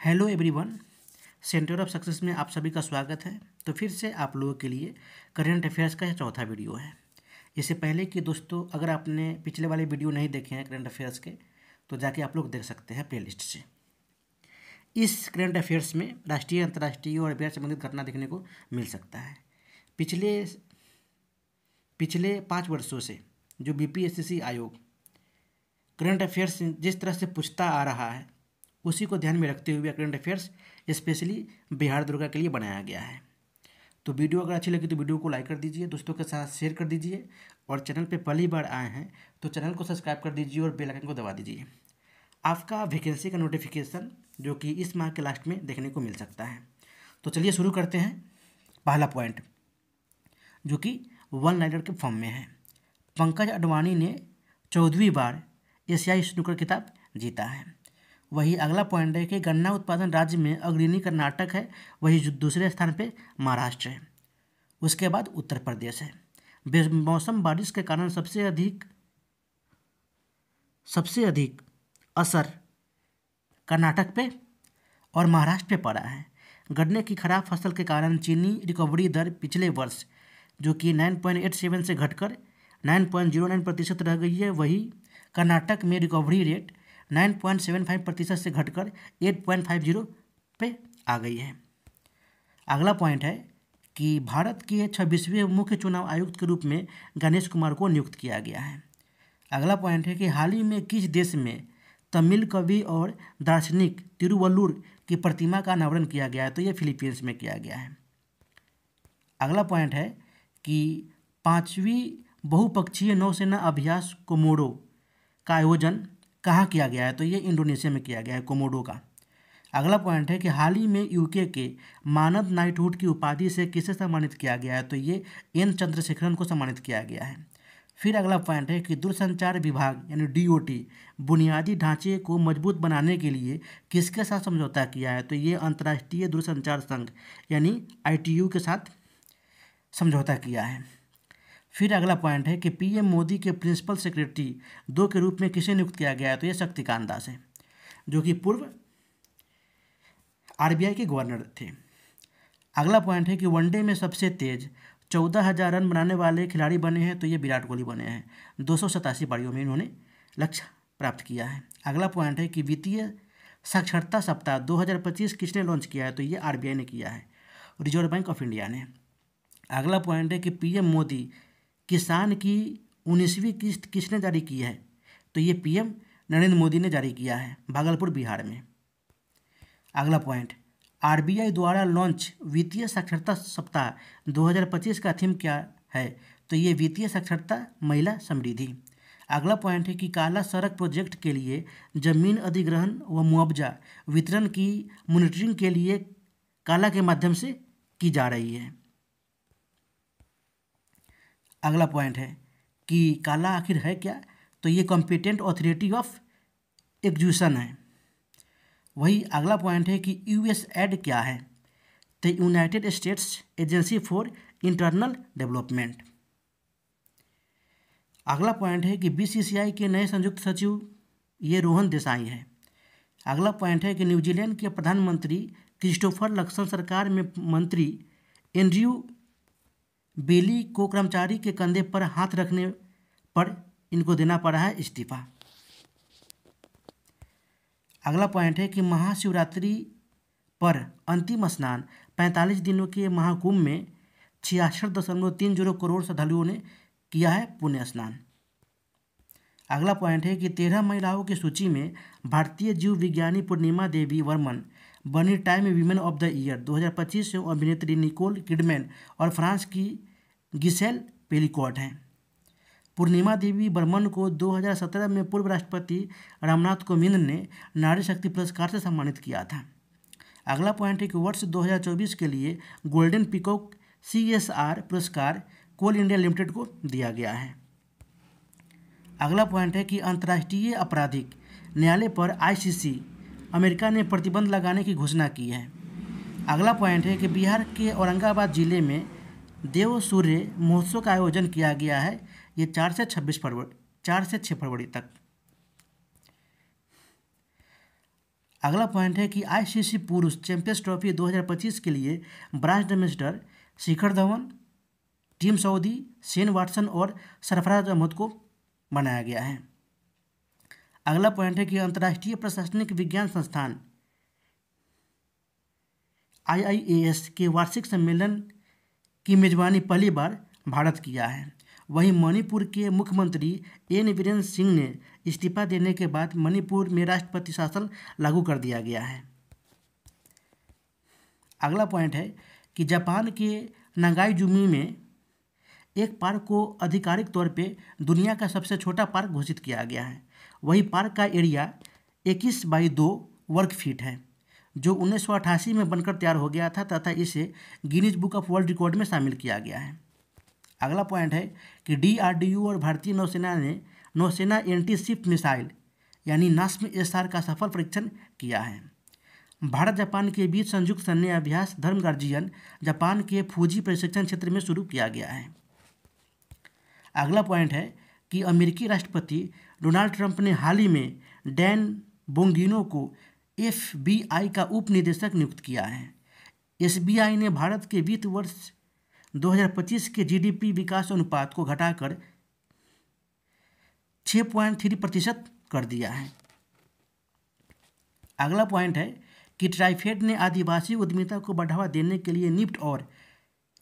Hello everyone. Centre of success में आप सभी का स्वागत है। तो फिर से आप लोगों के लिए करंट अफेयर्स का चौथा वीडियो है। इससे पहले कि दोस्तों अगर आपने पिछले वाले वीडियो नहीं देखे हैं करंट अफेयर्स के, तो जाके आप लोग देख सकते हैं प्लेलिस्ट से। इस करंट अफेयर्स में राष्ट्रीय, अंतर्राष्ट्रीय और अफेयर संबंधित घटना देखने को मिल सकता है। पिछले पिछले 5 वर्षों से जो बीपीएससी आयोग करंट अफेयर्स जिस तरह से पूछता आ रहा है, उसी को ध्यान में रखते हुए current affairs specially Bihar Durga के लिए बनाया गया है। तो वीडियो अगर अच्छी लगी तो वीडियो को लाइक कर दीजिए, दोस्तों के साथ शेयर कर दीजिए, और चैनल पे पहली बार आए हैं तो चैनल को सब्सक्राइब कर दीजिए और बेल आइकन को दबा दीजिए। आपका वैकेंसी का नोटिफिकेशन जो कि इस माह के लास्ट में देखने को मिल सकता है। तो चलिए शुरू करते हैं। पहला पॉइंट जो कि वन लाइनर के फॉर्म में है। पंकज अडवाणी ने 14वीं बार एशियाई स्नूकर खिताब जीता है। वही अगला पॉइंट है कि गन्ना उत्पादन राज्य में अग्रणी कर्नाटक है, वही दूसरे स्थान पे महाराष्ट्र है, उसके बाद उत्तर प्रदेश है। बेमौसम बारिश के कारण सबसे अधिक असर कर्नाटक पे और महाराष्ट्र पे पड़ा है। गन्ने की खराब फसल के कारण चीनी रिकवरी दर पिछले वर्ष जो कि 9.87 से घटकर 9.09% रह गई है। वही कर्नाटक में रिकवरी रेट 9.75% से घटकर 8.50 पे आ गई है। अगला पॉइंट है कि भारत के 26वें मुख्य चुनाव आयुक्त के रूप में गणेश कुमार को नियुक्त किया गया है। अगला पॉइंट है कि हाल ही में किस देश में तमिल कवि और दार्शनिक तिरुवल्लुर की प्रतिमा का अनावरण किया गया है? तो ये फिलीपींस में किया गया है। अगला पॉइंट है कि 5वीं बहुपक्षीय नौसेना अभ्यास कोमोडो का आयोजन कहाँ किया गया है? तो ये इंडोनेशिया में किया गया है, कोमोडो का। अगला पॉइंट है कि हाल ही में यूके के मानद नाइटहुड की उपाधि से किसे सम्मानित किया गया है? तो ये एन चंद्रशेखरन को सम्मानित किया गया है। फिर अगला पॉइंट है कि दूरसंचार विभाग यानी डीओटी बुनियादी ढांचे को मजबूत बनाने के लिए किसके साथ समझौता किया है? तो ये अंतर्राष्ट्रीय दूरसंचार संघ यानी ITU के साथ समझौता किया है। फिर अगला पॉइंट है कि पीएम मोदी के प्रिंसिपल सेक्रेटरी 2 के रूप में किसे नियुक्त किया गया है? तो ये शक्तिकांत दास है, जो कि पूर्व RBI के गवर्नर थे। अगला पॉइंट है कि वनडे में सबसे तेज 14,000 रन बनाने वाले खिलाड़ी बने हैं। तो ये विराट कोहली बने हैं। 287 पारियों में इन्होंने लक्ष्य प्राप्त किया है। अगला पॉइंट है कि वित्तीय साक्षरता सप्ताह 2025 किसने लॉन्च किया है? तो ये RBI ने किया है, रिजर्व बैंक ऑफ इंडिया ने। अगला पॉइंट है कि पीएम मोदी किसान की 19वीं किस्त किसने जारी की है? तो ये पीएम नरेंद्र मोदी ने जारी किया है, भागलपुर बिहार में। अगला पॉइंट, RBI द्वारा लॉन्च वित्तीय साक्षरता सप्ताह 2025 का थीम क्या है? तो ये वित्तीय साक्षरता महिला समृद्धि। अगला पॉइंट है कि काला सड़क प्रोजेक्ट के लिए जमीन अधिग्रहण व मुआवजा वितरण की मॉनिटरिंग के लिए काला के माध्यम से की जा रही है। अगला पॉइंट है कि काला आखिर है क्या? तो ये कॉम्पिटेंट अथॉरिटी ऑफ एग्जीक्यूशन है। वही अगला पॉइंट है कि USAID क्या है? तो United states agency for internal development. अगला पॉइंट है कि BCCI के नए संयुक्त सचिव ये रोहन देसाई है। अगला पॉइंट है कि न्यूजीलैंड के प्रधानमंत्री क्रिस्टोफर लक्सन सरकार में मंत्री एंड्रयू बेली को कर्मचारी के कंधे पर हाथ रखने पर इनको देना पड़ा है इस्तीफा। अगला पॉइंट है कि महाशिवरात्रि पर अंतिम स्नान 45 दिनों के महाकुंभ में 66.30 करोड़ श्रद्धालुओं ने किया है पुण्य स्नान। अगला पॉइंट है कि 13 महिलाओं की सूची में भारतीय जीव विज्ञानी पूर्णिमा देवी वर्मन बनी time women of the year 2025 से अभिनेत्री निकोल किडमैन और फ्रांस की गिसेल पेलिकॉट हैं। पूर्णिमा देवी बर्मन को 2017 में पूर्व राष्ट्रपति रामनाथ कोविंद ने नारी शक्ति पुरस्कार से सम्मानित किया था। अगला पॉइंट है कि वर्ष 2024 के लिए गोल्डन पीकॉक CSR पुरस्कार कोल इंडिया लिमिटेड को दिया गया है। अगला पॉइंट है कि अंतर्राष्ट्रीय आपराधिक न्यायालय पर ICC अमेरिका ने प्रतिबंध लगाने की घोषणा की है। अगला पॉइंट है कि बिहार के औरंगाबाद जिले में देव सूर्य महोत्सव का आयोजन किया गया है। ये 4 से 6 फरवरी तक। अगला पॉइंट है कि आईसीसी पुरुष चैंपियंस ट्रॉफी 2025 के लिए brand ambassador Shikhar Dhawan, Tim Southee, Shane Watson और सरफराज अहमद को बनाया गया है। अगला पॉइंट है कि अंतर्राष्ट्रीय प्रशासनिक विज्ञान संस्थान IIAS के वार्षिक सम्मेलन की मेजबानी पहली बार भारत किया है। वहीं मणिपुर के मुख्यमंत्री एन बीरेन सिंह ने इस्तीफा देने के बाद मणिपुर में राष्ट्रपति शासन लागू कर दिया गया है। अगला पॉइंट है कि जापान के नागाइजुमी में एक पार्क को आधिकारिक तौर पे दुनिया का सबसे छोटा पार्क घोषित किया गया है। वही पार्क का एरिया 21/2 वर्ग फीट है, जो 1988 में बनकर तैयार हो गया था तथा इसे Guinness book of world record में शामिल किया गया है। अगला पॉइंट है कि DRDO और भारतीय नौसेना ने नौसेना एंटी शिप मिसाइल यानी नास्म SR का सफल परीक्षण किया है। भारत जापान के बीच संयुक्त सैन्य अभ्यास धर्म गार्जियन जापान के फूजी प्रशिक्षण क्षेत्र में शुरू किया गया है। अगला पॉइंट है कि अमेरिकी राष्ट्रपति डोनाल्ड ट्रंप ने हाल ही में डैन बोंगिनो को FBI का उप निदेशक नियुक्त किया है। SBI ने भारत के वित्त वर्ष 2025 के GDP विकास अनुपात को घटाकर 6.3% कर दिया है। अगला पॉइंट है कि ट्राइफेड ने आदिवासी उद्यमिता को बढ़ावा देने के लिए निफ्ट और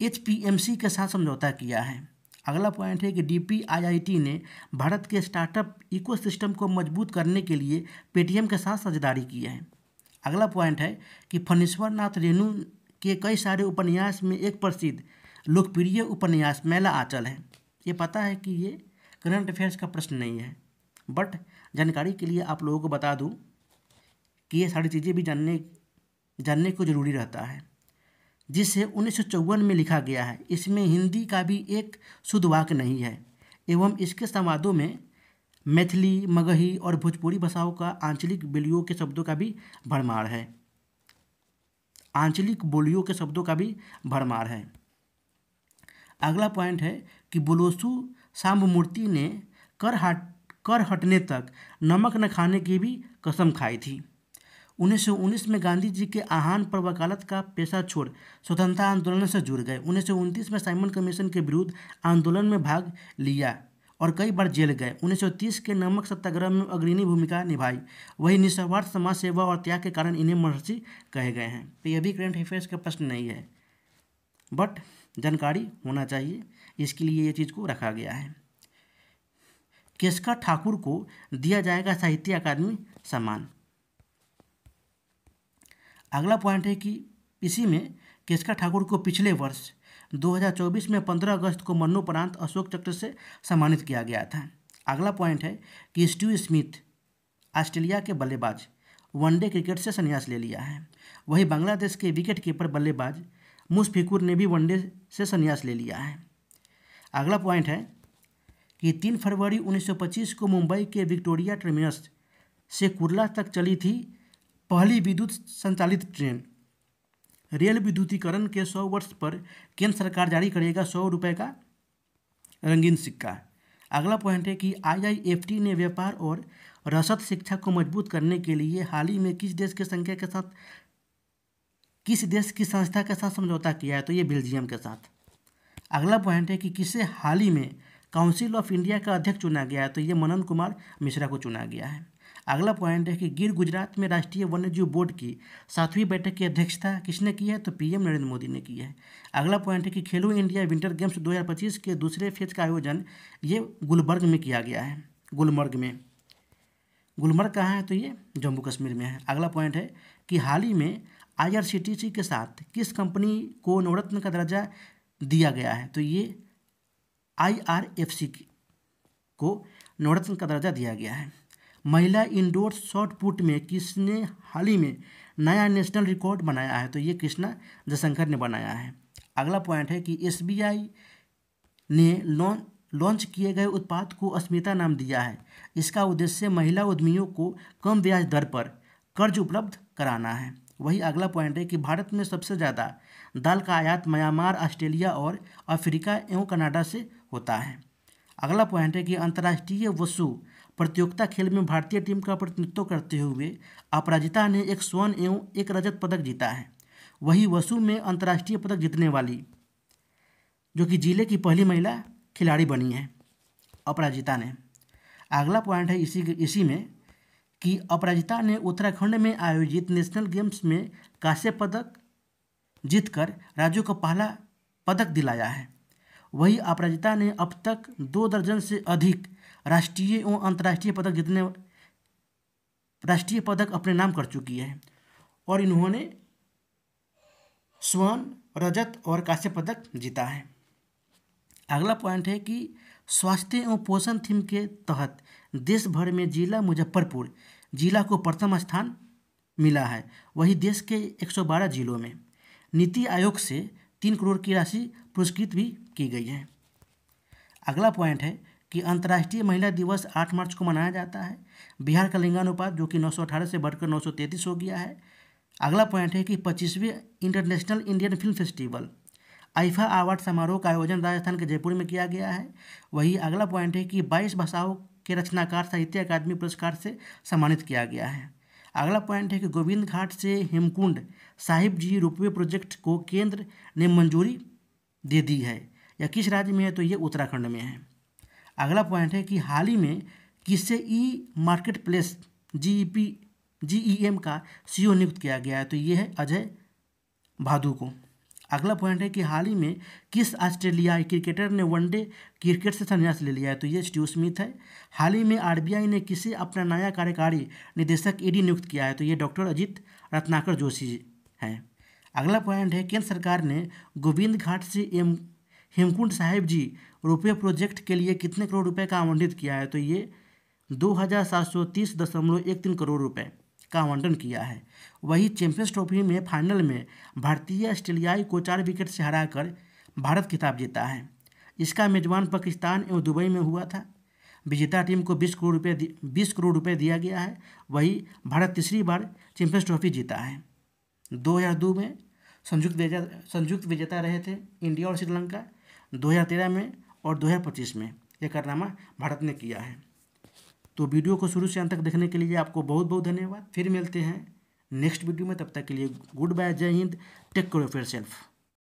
HPMC के साथ समझौता किया है। अगला पॉइंट है कि DPIIT ने भारत के स्टार्टअप इकोसिस्टम को मजबूत करने के लिए पेटीएम के साथ साझेदारी की है। अगला पॉइंट है कि फणीश्वर नाथ रेणु के कई सारे उपन्यास में एक प्रसिद्ध लोकप्रिय उपन्यास मैला आंचल है। ये पता है कि ये करंट अफेयर्स का प्रश्न नहीं है, बट जानकारी के लिए आप लोगों को बता दूं कि ये सारी चीज़ें भी जानने को ज़रूरी रहता है। जिसे 1954 में लिखा गया है। इसमें हिंदी का भी एक शुद्ध वाक्य नहीं है एवं इसके संवादों में मैथिली, मगही और भोजपुरी भाषाओं का आंचलिक बोलियों के शब्दों का भी भरमार है। अगला पॉइंट है कि बुलोसु सांबमूर्ति ने कर हटने तक नमक न खाने की भी कसम खाई थी। 1919 में गांधी जी के आह्वान पर वकालत का पेशा छोड़ स्वतंत्रता आंदोलन से जुड़ गए। 1929 में साइमन कमीशन के विरुद्ध आंदोलन में भाग लिया और कई बार जेल गए। 1930 के नमक सत्याग्रह में अग्रणी भूमिका निभाई। वही निस्वार्थ समाज सेवा और त्याग के कारण इन्हें महर्षि कहे गए हैं। तो यह भी करंट अफेयर्स का प्रश्न नहीं है, बट जानकारी होना चाहिए, इसके लिए ये चीज़ को रखा गया है। केसका ठाकुर को दिया जाएगा साहित्य अकादमी सम्मान। अगला पॉइंट है कि इसी में केसका ठाकुर को पिछले वर्ष 2024 में 15 अगस्त को मरणोपरांत अशोक चक्र से सम्मानित किया गया था। अगला पॉइंट है कि स्टीव स्मिथ ऑस्ट्रेलिया के बल्लेबाज वनडे क्रिकेट से संन्यास ले लिया है। वही बांग्लादेश के विकेट कीपर बल्लेबाज मुशफिकुर ने भी वनडे से संन्यास ले लिया है। अगला पॉइंट है कि 3 फरवरी 1925 को मुंबई के विक्टोरिया टर्मिनस से कुर्ला तक चली थी पहली विद्युत संचालित ट्रेन। रेल विद्युतीकरण के 100 वर्ष पर केंद्र सरकार जारी करेगा 100 रुपये का रंगीन सिक्का। अगला पॉइंट है कि IIFT ने व्यापार और रसद शिक्षा को मजबूत करने के लिए हाल ही में किस देश की संस्था के साथ समझौता किया है? तो ये बेल्जियम के साथ। अगला पॉइंट है कि किसे हाल ही में काउंसिल ऑफ इंडिया का अध्यक्ष चुना गया है? तो ये मनन कुमार मिश्रा को चुना गया है। अगला पॉइंट है कि गिर गुजरात में राष्ट्रीय वन्यजीव बोर्ड की 7वीं बैठक की अध्यक्षता किसने की है? तो PM नरेंद्र मोदी ने की है। अगला पॉइंट है कि खेलो इंडिया विंटर गेम्स 2025 के दूसरे फेज का आयोजन ये गुलबर्ग में किया गया है। गुलमर्ग कहाँ है? तो ये जम्मू कश्मीर में है। अगला पॉइंट है कि हाल ही में IRCTC के साथ किस कंपनी को नवरत्न का दर्जा दिया गया है? तो ये IRFC को नवरत्न का दर्जा दिया गया है। महिला इंडोर शॉट पुट में किसने हाल ही में नया नेशनल रिकॉर्ड बनाया है? तो ये कृष्णा जयशंकर ने बनाया है। अगला पॉइंट है कि SBI ने लॉन्च किए गए उत्पाद को अस्मिता नाम दिया है। इसका उद्देश्य महिला उद्यमियों को कम ब्याज दर पर कर्ज उपलब्ध कराना है। वही अगला पॉइंट है कि भारत में सबसे ज़्यादा दाल का आयात म्यांमार, ऑस्ट्रेलिया और अफ्रीका एवं कनाडा से होता है। अगला पॉइंट है कि अंतर्राष्ट्रीय वसु प्रतियोगिता खेल में भारतीय टीम का प्रतिनिधित्व करते हुए अपराजिता ने एक स्वर्ण एवं एक रजत पदक जीता है। वही वसु में अंतर्राष्ट्रीय पदक जीतने वाली जो कि जिले की पहली महिला खिलाड़ी बनी है अपराजिता ने। अगला पॉइंट है इसी में कि अपराजिता ने उत्तराखंड में आयोजित नेशनल गेम्स में कांस्य पदक जीतकर राज्यों को पहला पदक दिलाया है। वही अपराजिता ने अब तक 2 दर्जन से अधिक राष्ट्रीय एवं अंतर्राष्ट्रीय पदक अपने नाम कर चुकी है और इन्होंने स्वर्ण, रजत और कांस्य पदक जीता है। अगला पॉइंट है कि स्वास्थ्य एवं पोषण थीम के तहत देश भर में जिला मुजफ्फरपुर जिला को प्रथम स्थान मिला है। वही देश के 112 जिलों में नीति आयोग से 3 करोड़ की राशि पुरस्कृत भी की गई है। अगला पॉइंट है कि अंतर्राष्ट्रीय महिला दिवस 8 मार्च को मनाया जाता है। बिहार का लिंगानुपात जो कि 918 से बढ़कर 933 हो गया है। अगला पॉइंट है कि 25वें international Indian film festival IIFA award समारोह का आयोजन राजस्थान के जयपुर में किया गया है। वही अगला पॉइंट है कि 22 भाषाओं के रचनाकार साहित्य अकादमी पुरस्कार से सम्मानित किया गया है। अगला पॉइंट है कि गोविंद घाट से हेमकुंड साहिब जी रोपवे प्रोजेक्ट को केंद्र ने मंजूरी दे दी है। यह किस राज्य में है? तो ये उत्तराखंड में है। अगला पॉइंट है कि हाल ही में किससे ई मार्केट प्लेस GEM का CEO नियुक्त किया गया है? तो ये है अजय भादु को। अगला पॉइंट है कि हाल ही में किस ऑस्ट्रेलियाई क्रिकेटर ने वनडे क्रिकेट से संन्यास ले लिया है? तो ये स्टीव स्मिथ है। हाल ही में RBI ने किसे अपना नया कार्यकारी निदेशक ED नियुक्त किया है? तो ये डॉक्टर अजित रत्नाकर जोशी हैं। अगला पॉइंट है केंद्र सरकार ने गोविंद घाट से हेमकुंड साहिब जी रोपवे प्रोजेक्ट के लिए कितने करोड़ रुपए का आवंटित किया है? तो ये 2730.13 करोड़ रुपए का आवंटन किया है। वही चैंपियंस ट्रॉफी में फाइनल में भारतीय ऑस्ट्रेलियाई को 4 विकेट से हराकर भारत खिताब जीता है। इसका मेजबान पाकिस्तान एवं दुबई में हुआ था। विजेता टीम को 20 करोड़ रुपए दिया गया है। वही भारत तीसरी बार चैंपियंस ट्रॉफी जीता है। 2002 में संयुक्त विजेता रहे थे इंडिया और श्रीलंका। 2013 में और 2025 में यह कारनामा भारत ने किया है। तो वीडियो को शुरू से अंत तक देखने के लिए आपको बहुत बहुत धन्यवाद। फिर मिलते हैं नेक्स्ट वीडियो में, तब तक के लिए गुड बाय, जय हिंद, टेक केयर ऑफ योरसेल्फ।